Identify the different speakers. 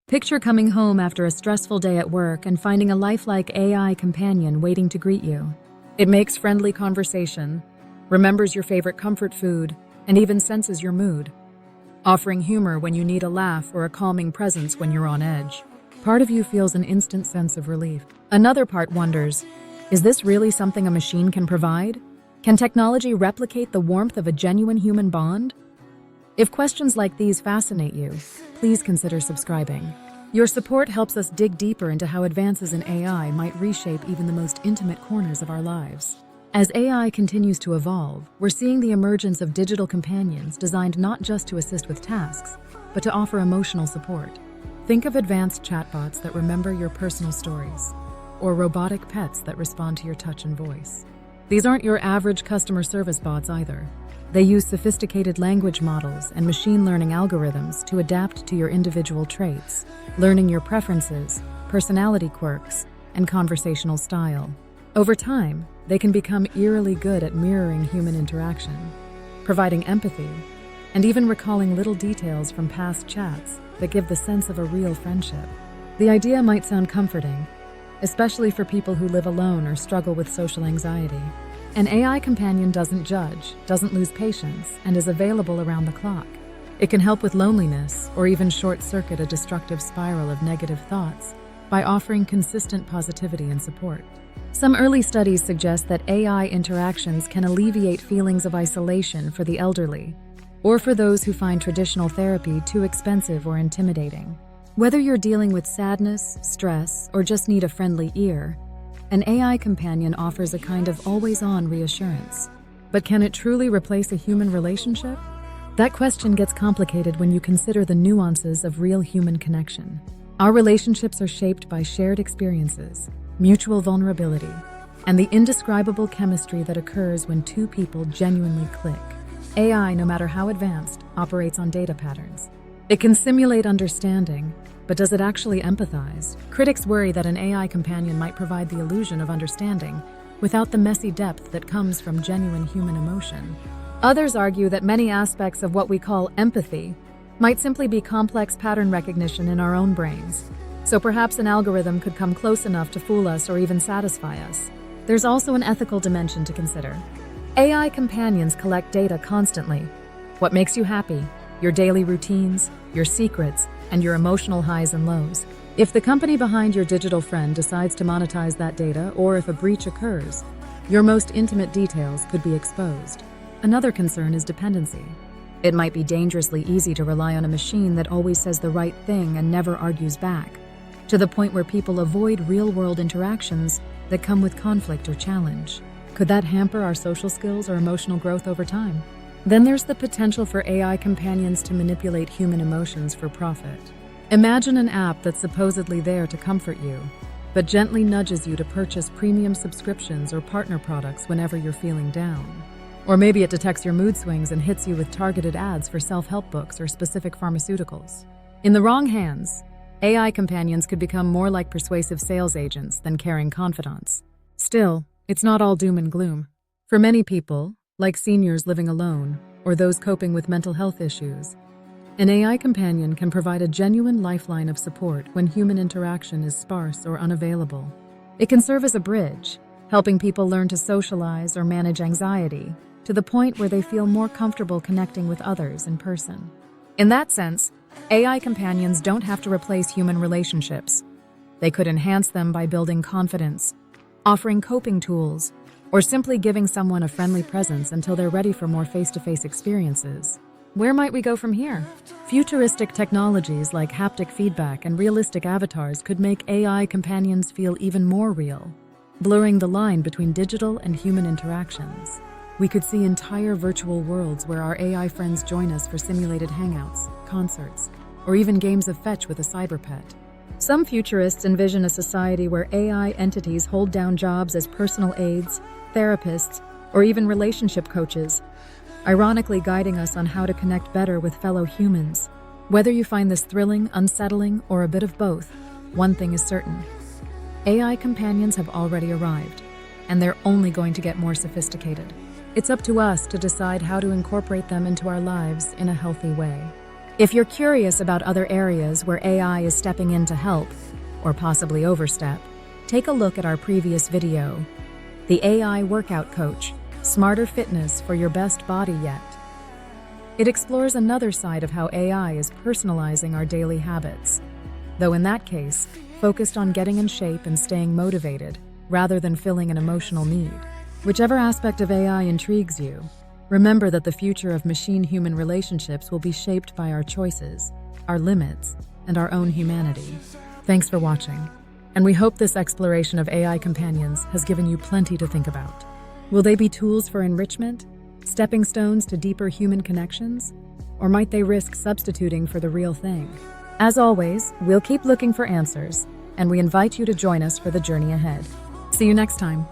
Speaker 1: Picture coming home after a stressful day at work and finding a lifelike AI companion waiting to greet you. It makes friendly conversation, remembers your favorite comfort food, and even senses your mood, offering humor when you need a laugh or a calming presence when you're on edge. Part of you feels an instant sense of relief. Another part wonders, is this really something a machine can provide? Can technology replicate the warmth of a genuine human bond? If questions like these fascinate you, please consider subscribing. Your support helps us dig deeper into how advances in AI might reshape even the most intimate corners of our lives. As AI continues to evolve, we're seeing the emergence of digital companions designed not just to assist with tasks, but to offer emotional support. Think of advanced chatbots that remember your personal stories, or robotic pets that respond to your touch and voice. These aren't your average customer service bots either. They use sophisticated language models and machine learning algorithms to adapt to your individual traits, learning your preferences, personality quirks, and conversational style. Over time, they can become eerily good at mirroring human interaction, providing empathy, and even recalling little details from past chats that give the sense of a real friendship. The idea might sound comforting, especially for people who live alone or struggle with social anxiety. An AI companion doesn't judge, doesn't lose patience, and is available around the clock. It can help with loneliness or even short-circuit a destructive spiral of negative thoughts by offering consistent positivity and support. Some early studies suggest that AI interactions can alleviate feelings of isolation for the elderly, or for those who find traditional therapy too expensive or intimidating. Whether you're dealing with sadness, stress, or just need a friendly ear, an AI companion offers a kind of always-on reassurance. But can it truly replace a human relationship? That question gets complicated when you consider the nuances of real human connection. Our relationships are shaped by shared experiences, mutual vulnerability, and the indescribable chemistry that occurs when two people genuinely click. AI, no matter how advanced, operates on data patterns. It can simulate understanding, but does it actually empathize? Critics worry that an AI companion might provide the illusion of understanding without the messy depth that comes from genuine human emotion. Others argue that many aspects of what we call empathy might simply be complex pattern recognition in our own brains, so perhaps an algorithm could come close enough to fool us or even satisfy us. There's also an ethical dimension to consider. AI companions collect data constantly. What makes you happy? Your daily routines, your secrets, and your emotional highs and lows. If the company behind your digital friend decides to monetize that data, or if a breach occurs, your most intimate details could be exposed. Another concern is dependency. It might be dangerously easy to rely on a machine that always says the right thing and never argues back, to the point where people avoid real-world interactions that come with conflict or challenge. Could that hamper our social skills or emotional growth over time? Then there's the potential for AI companions to manipulate human emotions for profit. Imagine an app that's supposedly there to comfort you, but gently nudges you to purchase premium subscriptions or partner products whenever you're feeling down. Or maybe it detects your mood swings and hits you with targeted ads for self-help books or specific pharmaceuticals. In the wrong hands, AI companions could become more like persuasive sales agents than caring confidants. Still, it's not all doom and gloom. For many people, like seniors living alone or those coping with mental health issues, an AI companion can provide a genuine lifeline of support when human interaction is sparse or unavailable. It can serve as a bridge, helping people learn to socialize or manage anxiety to the point where they feel more comfortable connecting with others in person. In that sense, AI companions don't have to replace human relationships. They could enhance them by building confidence, offering coping tools, or simply giving someone a friendly presence until they're ready for more face-to-face experiences. Where might we go from here? Futuristic technologies like haptic feedback and realistic avatars could make AI companions feel even more real, blurring the line between digital and human interactions. We could see entire virtual worlds where our AI friends join us for simulated hangouts, concerts, or even games of fetch with a cyber pet. Some futurists envision a society where AI entities hold down jobs as personal aides, therapists, or even relationship coaches, ironically guiding us on how to connect better with fellow humans. Whether you find this thrilling, unsettling, or a bit of both, one thing is certain. AI companions have already arrived, and they're only going to get more sophisticated. It's up to us to decide how to incorporate them into our lives in a healthy way. If you're curious about other areas where AI is stepping in to help, or possibly overstep, take a look at our previous video, The AI Workout Coach, Smarter Fitness for Your Best Body Yet. It explores another side of how AI is personalizing our daily habits, though in that case, focused on getting in shape and staying motivated, rather than filling an emotional need. Whichever aspect of AI intrigues you, remember that the future of machine-human relationships will be shaped by our choices, our limits, and our own humanity. Thanks for watching, and we hope this exploration of AI companions has given you plenty to think about. Will they be tools for enrichment, stepping stones to deeper human connections, or might they risk substituting for the real thing? As always, we'll keep looking for answers, and we invite you to join us for the journey ahead. See you next time.